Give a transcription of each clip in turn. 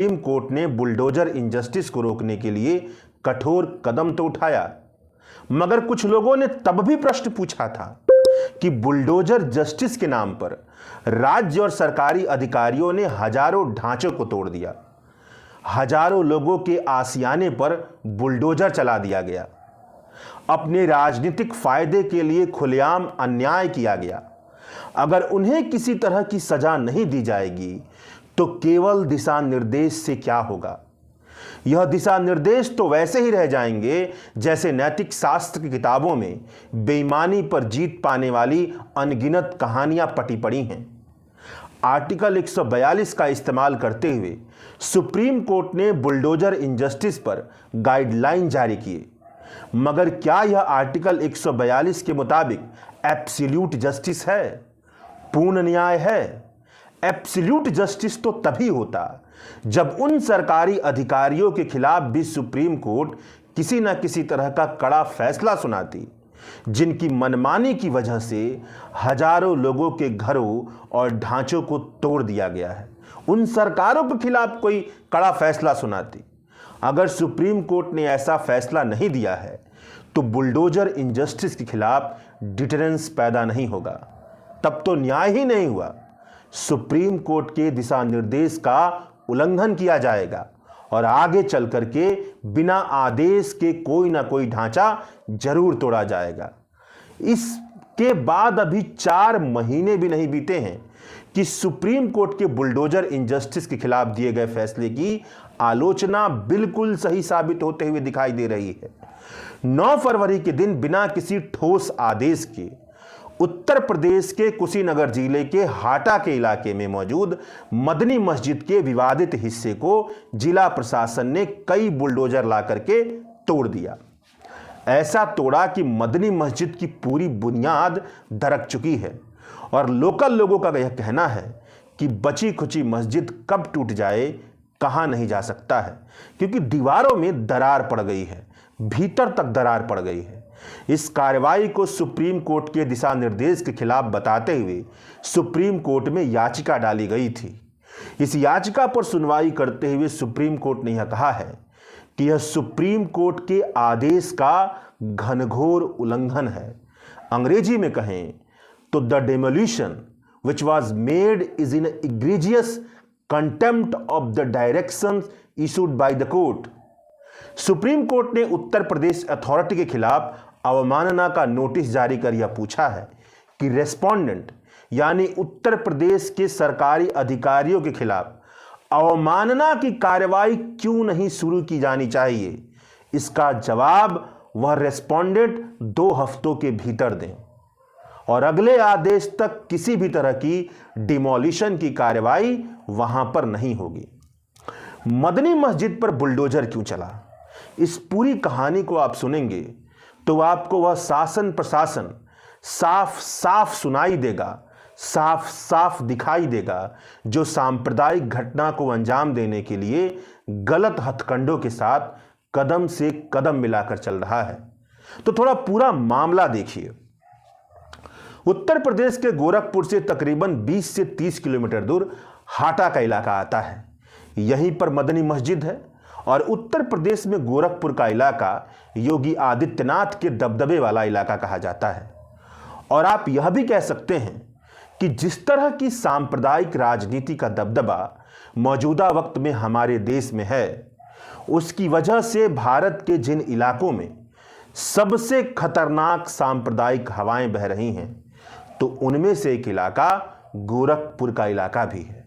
Supreme court ने bulldozer injustice को रोकने के लिए कठोर कदम तो उठाया, मगर कुछ लोगों ने तब भी प्रश्न पूछा था कि बुलडोजर जस्टिस के नाम पर राज्य और सरकारी अधिकारियों ने हजारों ढांचों को तोड़ दिया, हजारों लोगों के आशियाने पर बुलडोजर चला दिया गया, अपने राजनीतिक फायदे के लिए खुलेआम अन्याय किया गया। अगर उन्हें किसी तरह की सजा नहीं दी जाएगी तो केवल दिशा निर्देश से क्या होगा? यह दिशा निर्देश तो वैसे ही रह जाएंगे जैसे नैतिक शास्त्र की किताबों में बेईमानी पर जीत पाने वाली अनगिनत कहानियां पटी पड़ी हैं। आर्टिकल 142 का इस्तेमाल करते हुए सुप्रीम कोर्ट ने बुलडोजर इंजस्टिस पर गाइडलाइन जारी किए, मगर क्या यह आर्टिकल 142 के मुताबिक एब्सोल्यूट जस्टिस है, पूर्ण न्याय है? एब्सोल्यूट जस्टिस तो तभी होता जब उन सरकारी अधिकारियों के खिलाफ भी सुप्रीम कोर्ट किसी न किसी तरह का कड़ा फैसला सुनाती, जिनकी मनमानी की वजह से हजारों लोगों के घरों और ढांचों को तोड़ दिया गया है। उन सरकारों के खिलाफ कोई कड़ा फैसला सुनाती। अगर सुप्रीम कोर्ट ने ऐसा फैसला नहीं दिया है तो बुलडोजर इंजस्टिस के खिलाफ डिटरेंस पैदा नहीं होगा, तब तो न्याय ही नहीं हुआ। सुप्रीम कोर्ट के दिशा निर्देश का उल्लंघन किया जाएगा और आगे चल करके बिना आदेश के कोई ना कोई ढांचा जरूर तोड़ा जाएगा। इसके बाद अभी 4 महीने भी नहीं बीते हैं कि सुप्रीम कोर्ट के बुलडोजर इंजस्टिस के खिलाफ दिए गए फैसले की आलोचना बिल्कुल सही साबित होते हुए दिखाई दे रही है। 9 फरवरी के दिन बिना किसी ठोस आदेश के उत्तर प्रदेश के कुशीनगर जिले के हाटा के इलाके में मौजूद मदनी मस्जिद के विवादित हिस्से को जिला प्रशासन ने कई बुलडोजर ला करके तोड़ दिया। ऐसा तोड़ा कि मदनी मस्जिद की पूरी बुनियाद दरक चुकी है और लोकल लोगों का यह कहना है कि बची खुची मस्जिद कब टूट जाए कहा नहीं जा सकता है, क्योंकि दीवारों में दरार पड़ गई है, भीतर तक दरार पड़ गई है। इस कार्रवाई को सुप्रीम कोर्ट के दिशा निर्देश के खिलाफ बताते हुए सुप्रीम कोर्ट में याचिका डाली गई थी। इस याचिका पर सुनवाई करते हुए सुप्रीम कोर्ट ने यह कहा है कि यह सुप्रीम कोर्ट के आदेश का घनघोर उल्लंघन है। अंग्रेजी में कहें तो the demolition which was made is in egregious contempt of the directions issued by the court। Supreme court ने उत्तर प्रदेश अथॉरिटी के खिलाफ अवमानना का नोटिस जारी कर यह पूछा है कि रेस्पोंडेंट यानी उत्तर प्रदेश के सरकारी अधिकारियों के खिलाफ अवमानना की कार्रवाई क्यों नहीं शुरू की जानी चाहिए। इसका जवाब वह रेस्पोंडेंट 2 हफ्तों के भीतर दें और अगले आदेश तक किसी भी तरह की डिमोलिशन की कार्रवाई वहां पर नहीं होगी। मदनी मस्जिद पर बुलडोजर क्यों चला, इस पूरी कहानी को आप सुनेंगे तो आपको वह शासन प्रशासन साफ साफ सुनाई देगा, साफ साफ दिखाई देगा, जो सांप्रदायिक घटना को अंजाम देने के लिए गलत हथकंडों के साथ कदम से कदम मिलाकर चल रहा है। तो थोड़ा पूरा मामला देखिए। उत्तर प्रदेश के गोरखपुर से तकरीबन 20 से 30 किलोमीटर दूर हाटा का इलाका आता है। यहीं पर मदनी मस्जिद है और उत्तर प्रदेश में गोरखपुर का इलाका योगी आदित्यनाथ के दबदबे वाला इलाका कहा जाता है। और आप यह भी कह सकते हैं कि जिस तरह की सांप्रदायिक राजनीति का दबदबा मौजूदा वक्त में हमारे देश में है, उसकी वजह से भारत के जिन इलाकों में सबसे खतरनाक सांप्रदायिक हवाएं बह रही हैं, तो उनमें से एक इलाका गोरखपुर का इलाका भी है।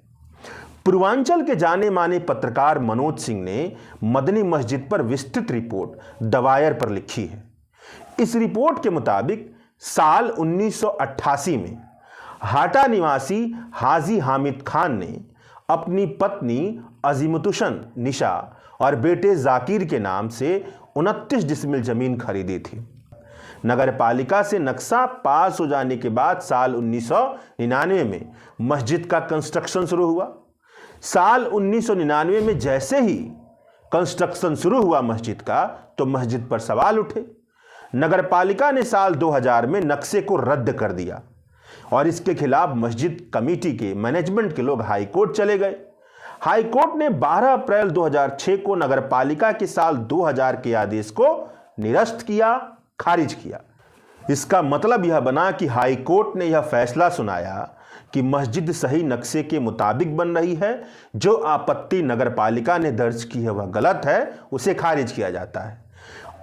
पूर्वांचल के जाने माने पत्रकार मनोज सिंह ने मदनी मस्जिद पर विस्तृत रिपोर्ट द वायर पर लिखी है। इस रिपोर्ट के मुताबिक साल 1988 में हाटा निवासी हाजी हामिद खान ने अपनी पत्नी अजीमतुशन निशा और बेटे जाकिर के नाम से 29 डिसमिल जमीन खरीदी थी। नगर पालिका से नक्शा पास हो जाने के बाद साल 1999 में मस्जिद का कंस्ट्रक्शन शुरू हुआ। साल 1999 में जैसे ही कंस्ट्रक्शन शुरू हुआ मस्जिद का, तो मस्जिद पर सवाल उठे। नगर पालिका ने साल 2000 में नक्शे को रद्द कर दिया और इसके खिलाफ मस्जिद कमेटी के मैनेजमेंट के लोग हाई कोर्ट चले गए। हाई कोर्ट ने 12 अप्रैल 2006 को नगरपालिका के साल 2000 के आदेश को निरस्त किया, खारिज किया। इसका मतलब यह बना कि हाई कोर्ट ने यह फैसला सुनाया कि मस्जिद सही नक्शे के मुताबिक बन रही है, जो आपत्ति नगरपालिका ने दर्ज की है वह गलत है, उसे खारिज किया जाता है।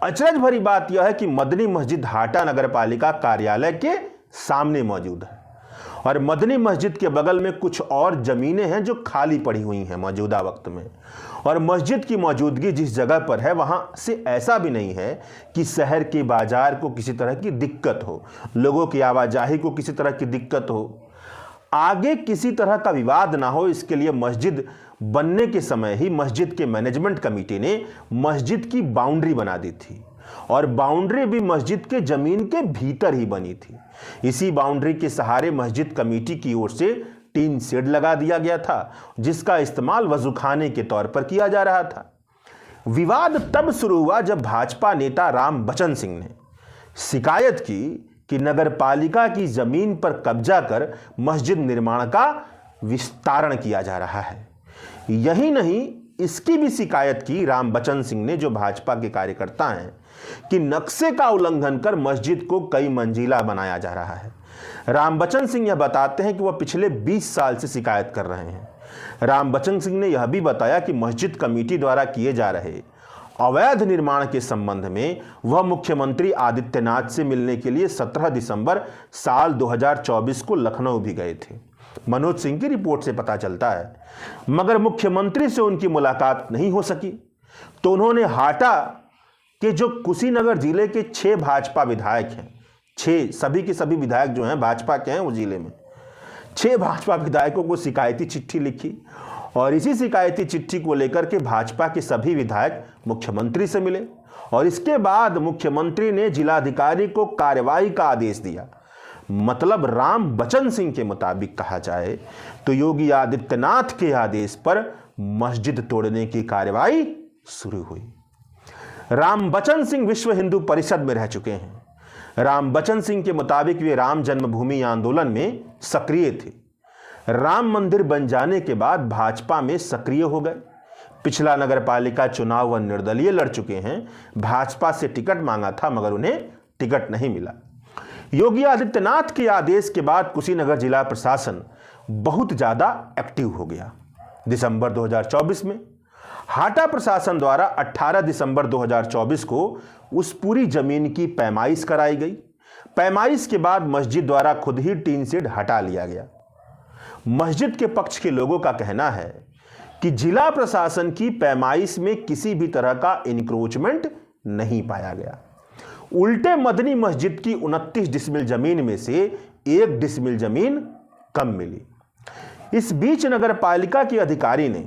अचरज भरी बात यह है कि मदनी मस्जिद हाटा नगरपालिका कार्यालय के सामने मौजूद है और मदनी मस्जिद के बगल में कुछ और जमीनें हैं जो खाली पड़ी हुई हैं मौजूदा वक्त में। और मस्जिद की मौजूदगी जिस जगह पर है वहां से ऐसा भी नहीं है कि शहर के बाजार को किसी तरह की दिक्कत हो, लोगों की आवाजाही को किसी तरह की दिक्कत हो, आगे किसी तरह का विवाद ना हो, इसके लिए मस्जिद बनने के समय ही मस्जिद के मैनेजमेंट कमेटी ने मस्जिद की बाउंड्री बना दी थी और बाउंड्री भी मस्जिद के जमीन के भीतर ही बनी थी। इसी बाउंड्री के सहारे मस्जिद कमेटी की ओर से टीन शेड लगा दिया गया था, जिसका इस्तेमाल वजूखाने के तौर पर किया जा रहा था। विवाद तब शुरू हुआ जब भाजपा नेता राम बचन सिंह ने शिकायत की कि नगरपालिका की जमीन पर कब्जा कर मस्जिद निर्माण का विस्तारण किया जा रहा है। यही नहीं, इसकी भी शिकायत की राम बचन सिंह ने, जो भाजपा के कार्यकर्ता हैं, कि नक्शे का उल्लंघन कर मस्जिद को कई मंजिला बनाया जा रहा है। राम बचन सिंह यह बताते हैं कि वह पिछले 20 साल से शिकायत कर रहे हैं। राम बचन सिंह ने यह भी बताया कि मस्जिद कमेटी द्वारा किए जा रहे अवैध निर्माण के संबंध में वह मुख्यमंत्री आदित्यनाथ से मिलने के लिए 17 दिसंबर साल 2024 को लखनऊ भी गए थे। मनोज सिंह की रिपोर्ट से पता चलता है, मगर मुख्यमंत्री से उनकी मुलाकात नहीं हो सकी, तो उन्होंने हाटा के जो कुशीनगर जिले के 6 भाजपा विधायक हैं, 6 सभी के सभी विधायक जो हैं भाजपा के हैं, वो जिले में 6 भाजपा विधायकों को शिकायती चिट्ठी लिखी और इसी शिकायती चिट्ठी को लेकर के भाजपा के सभी विधायक मुख्यमंत्री से मिले और इसके बाद मुख्यमंत्री ने जिलाधिकारी को कार्रवाई का आदेश दिया। मतलब राम बचन सिंह के मुताबिक कहा जाए तो योगी आदित्यनाथ के आदेश पर मस्जिद तोड़ने की कार्रवाई शुरू हुई। राम बचन सिंह विश्व हिंदू परिषद में रह चुके हैं। राम बचन सिंह के मुताबिक वे राम जन्मभूमि आंदोलन में सक्रिय थे। राम मंदिर बन जाने के बाद भाजपा में सक्रिय हो गए। पिछला नगरपालिका चुनाव वह निर्दलीय लड़ चुके हैं। भाजपा से टिकट मांगा था मगर उन्हें टिकट नहीं मिला। योगी आदित्यनाथ के आदेश के बाद कुशीनगर जिला प्रशासन बहुत ज्यादा एक्टिव हो गया। दिसंबर 2024 में हाटा प्रशासन द्वारा 18 दिसंबर 2024 को उस पूरी जमीन की पैमाइश कराई गई। पैमाइश के बाद मस्जिद द्वारा खुद ही टीन शेड हटा लिया गया। मस्जिद के पक्ष के लोगों का कहना है कि जिला प्रशासन की पैमाइश में किसी भी तरह का इंक्रोचमेंट नहीं पाया गया। उल्टे मदनी मस्जिद की 29 डिसमिल जमीन में से 1 डिसमिल जमीन कम मिली। इस बीच नगरपालिका के अधिकारी ने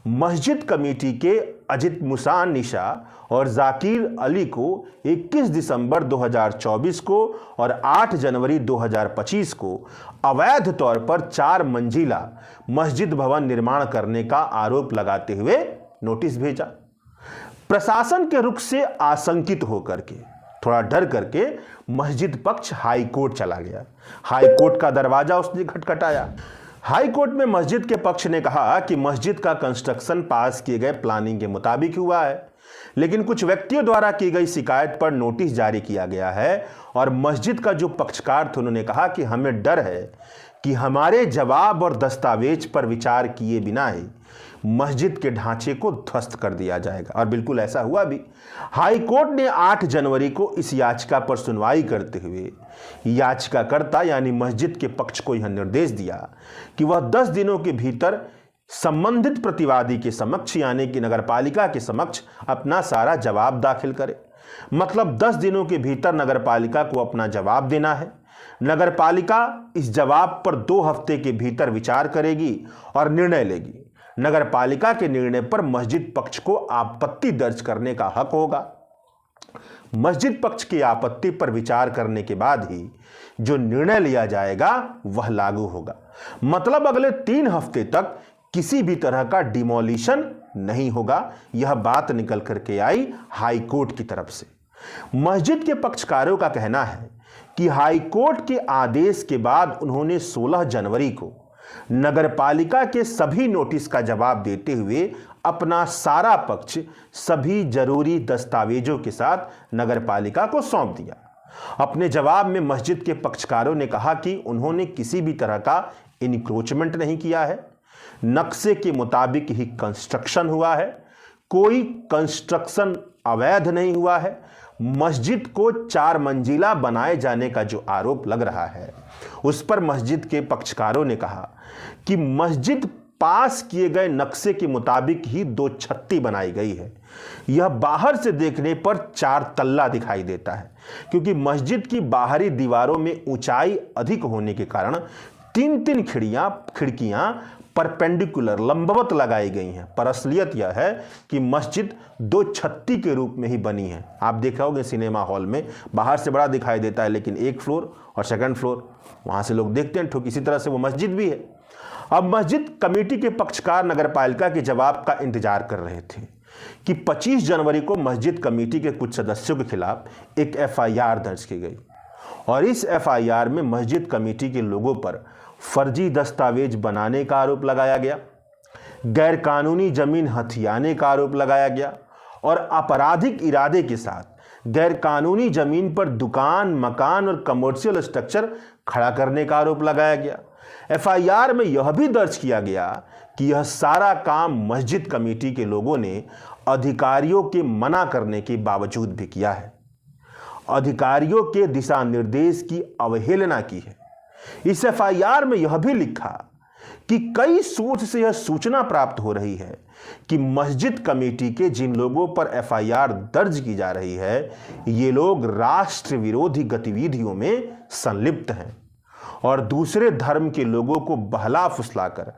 मस्जिद कमेटी के अजित मुसान निशा और जाकिर अली को 21 दिसंबर 2024 को और 8 जनवरी 2025 को अवैध तौर पर 4 मंजिला मस्जिद भवन निर्माण करने का आरोप लगाते हुए नोटिस भेजा। प्रशासन के रुख से आशंकित होकर के, थोड़ा डर करके मस्जिद पक्ष हाई कोर्ट चला गया। हाई कोर्ट का दरवाजा उसने खटखटाया। हाई कोर्ट में मस्जिद के पक्ष ने कहा कि मस्जिद का कंस्ट्रक्शन पास किए गए प्लानिंग के मुताबिक हुआ है, लेकिन कुछ व्यक्तियों द्वारा की गई शिकायत पर नोटिस जारी किया गया है। और मस्जिद का जो पक्षकार थे उन्होंने कहा कि हमें डर है कि हमारे जवाब और दस्तावेज पर विचार किए बिना ही मस्जिद के ढांचे को ध्वस्त कर दिया जाएगा। और बिल्कुल ऐसा हुआ भी। हाई कोर्ट ने 8 जनवरी को इस याचिका पर सुनवाई करते हुए याचिकाकर्ता यानी मस्जिद के पक्ष को यह निर्देश दिया कि वह 10 दिनों के भीतर संबंधित प्रतिवादी के समक्ष यानी कि नगरपालिका के समक्ष अपना सारा जवाब दाखिल करे। मतलब 10 दिनों के भीतर नगरपालिका को अपना जवाब देना है। नगरपालिका इस जवाब पर 2 हफ्ते के भीतर विचार करेगी और निर्णय लेगी। नगरपालिका के निर्णय पर मस्जिद पक्ष को आपत्ति दर्ज करने का हक होगा। मस्जिद पक्ष की आपत्ति पर विचार करने के बाद ही जो निर्णय लिया जाएगा वह लागू होगा। मतलब अगले 3 हफ्ते तक किसी भी तरह का डिमोलिशन नहीं होगा। यह बात निकल करके आई हाई कोर्ट की तरफ से। मस्जिद के पक्षकारों का कहना है कि हाई कोर्ट के आदेश के बाद उन्होंने 16 जनवरी को नगरपालिका के सभी नोटिस का जवाब देते हुए अपना सारा पक्ष सभी जरूरी दस्तावेजों के साथ नगरपालिका को सौंप दिया। अपने जवाब में मस्जिद के पक्षकारों ने कहा कि उन्होंने किसी भी तरह का इनक्रोचमेंट नहीं किया है, नक्शे के मुताबिक ही कंस्ट्रक्शन हुआ है, कोई कंस्ट्रक्शन अवैध नहीं हुआ है। मस्जिद को 4 मंजिला बनाए जाने का जो आरोप लग रहा है उस पर मस्जिद के पक्षकारों ने कहा कि मस्जिद पास किए गए नक्शे के मुताबिक ही 2 छत्ती बनाई गई है। यह बाहर से देखने पर 4 तल्ला दिखाई देता है, क्योंकि मस्जिद की बाहरी दीवारों में ऊंचाई अधिक होने के कारण 3-3 खिड़कियां परपेंडिकुलर लंबवत लगाई गई हैं। पर असलियत यह है कि मस्जिद 2 छत्ती के रूप में ही बनी है। आप देखा होगा सिनेमा हॉल में बाहर से बड़ा दिखाई देता है, लेकिन 1 फ्लोर और 2nd फ्लोर वहां से लोग देखते हैं ठोक। इसी तरह से वो मस्जिद भी है। अब मस्जिद कमेटी के पक्षकार नगरपालिका के जवाब का इंतजार कर रहे थे कि 25 जनवरी को मस्जिद कमेटी के कुछ सदस्यों के खिलाफ एक FIR दर्ज की गई और इस FIR में मस्जिद कमेटी के लोगों पर फर्जी दस्तावेज बनाने का आरोप लगाया गया, गैरकानूनी जमीन हथियाने का आरोप लगाया गया और आपराधिक इरादे के साथ गैरकानूनी जमीन पर दुकान, मकान और कमर्शियल स्ट्रक्चर खड़ा करने का आरोप लगाया गया। FIR में यह भी दर्ज किया गया कि यह सारा काम मस्जिद कमेटी के लोगों ने अधिकारियों के मना करने के बावजूद भी किया है, अधिकारियों के दिशा निर्देश की अवहेलना की है। इस FIR में यह भी लिखा कि कई सोर्स से यह सूचना प्राप्त हो रही है कि मस्जिद कमेटी के जिन लोगों पर FIR दर्ज की जा रही है ये लोग राष्ट्र विरोधी गतिविधियों में संलिप्त हैं और दूसरे धर्म के लोगों को बहला फुसलाकर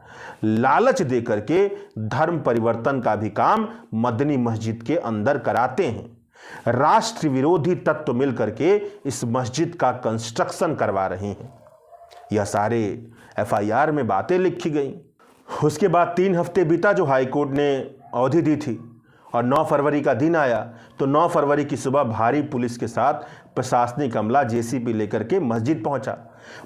लालच देकर के धर्म परिवर्तन का भी काम मदनी मस्जिद के अंदर कराते हैं। राष्ट्र विरोधी तत्व मिलकर के इस मस्जिद का कंस्ट्रक्शन करवा रहे हैं। यह सारे FIR में बातें लिखी गई। उसके बाद 3 हफ्ते बीता जो हाईकोर्ट ने अवधि दी थी और 9 फरवरी का दिन आया तो 9 फरवरी की सुबह भारी पुलिस के साथ प्रशासनिक अमला JCB लेकर के मस्जिद पहुंचा,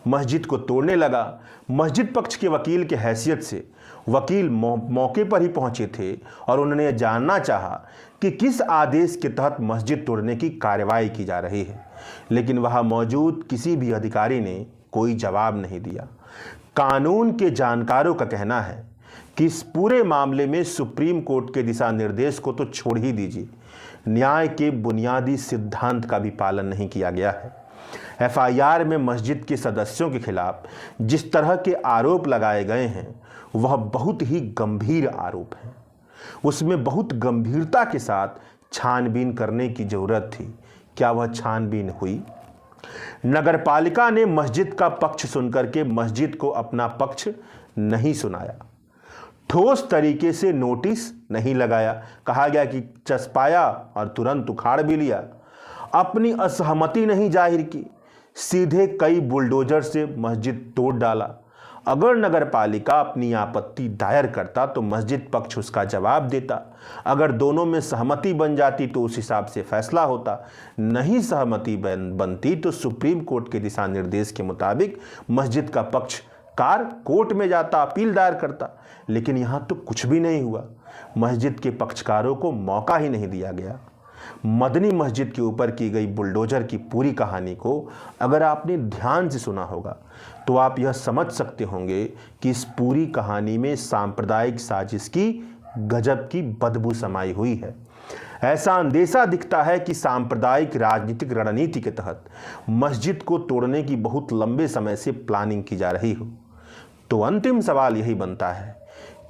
मस्जिद को तोड़ने लगा। मस्जिद पक्ष के वकील के हैसियत से वकील मौके पर ही पहुंचे थे और उन्होंने जानना चाहा कि किस आदेश के तहत मस्जिद तोड़ने की कार्रवाई की जा रही है, लेकिन वहां मौजूद किसी भी अधिकारी ने कोई जवाब नहीं दिया। कानून के जानकारों का कहना है कि इस पूरे मामले में सुप्रीम कोर्ट के दिशा निर्देश को तो छोड़ ही दीजिए, न्याय के बुनियादी सिद्धांत का भी पालन नहीं किया गया है। FIR में मस्जिद के सदस्यों के खिलाफ जिस तरह के आरोप लगाए गए हैं वह बहुत ही गंभीर आरोप है। उसमें बहुत गंभीरता के साथ छानबीन करने की जरूरत थी। क्या वह छानबीन हुई? नगरपालिका ने मस्जिद का पक्ष सुनकर के मस्जिद को अपना पक्ष नहीं सुनाया, ठोस तरीके से नोटिस नहीं लगाया, कहा गया कि चस्पाया और तुरंत उखाड़ भी लिया, अपनी असहमति नहीं जाहिर की, सीधे कई बुलडोजर से मस्जिद तोड़ डाला। अगर नगरपालिका अपनी आपत्ति दायर करता तो मस्जिद पक्ष उसका जवाब देता, अगर दोनों में सहमति बन जाती तो उस हिसाब से फैसला होता, नहीं सहमति बनती तो सुप्रीम कोर्ट के दिशा निर्देश के मुताबिक मस्जिद का पक्षकार कोर्ट में जाता, अपील दायर करता। लेकिन यहाँ तो कुछ भी नहीं हुआ, मस्जिद के पक्षकारों को मौका ही नहीं दिया गया। मदनी मस्जिद के ऊपर की गई बुलडोजर की पूरी कहानी को अगर आपने ध्यान से सुना होगा तो आप यह समझ सकते होंगे कि इस पूरी कहानी में सांप्रदायिक साजिश की गजब की बदबू समाई हुई है। ऐसा अंदेशा दिखता है कि सांप्रदायिक राजनीतिक रणनीति के तहत मस्जिद को तोड़ने की बहुत लंबे समय से प्लानिंग की जा रही हो। तो अंतिम सवाल यही बनता है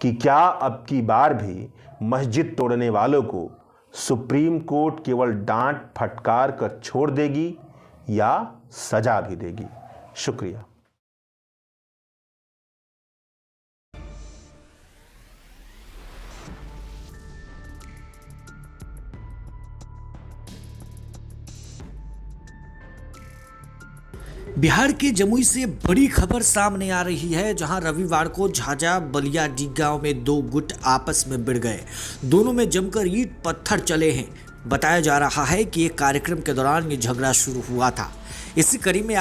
कि क्या अब की बार भी मस्जिद तोड़ने वालों को सुप्रीम कोर्ट केवल डांट फटकार कर छोड़ देगी या सजा भी देगी? शुक्रिया। बिहार के जमुई से बड़ी खबर सामने आ रही है, जहां रविवार को झाझा बलियाडी गांव में 2 गुट आपस में भिड़ गए। दोनों में जमकर ईंट पत्थर चले हैं। बताया जा रहा है कि एक कार्यक्रम के दौरान ये झगड़ा शुरू हुआ था। इसी कड़ी में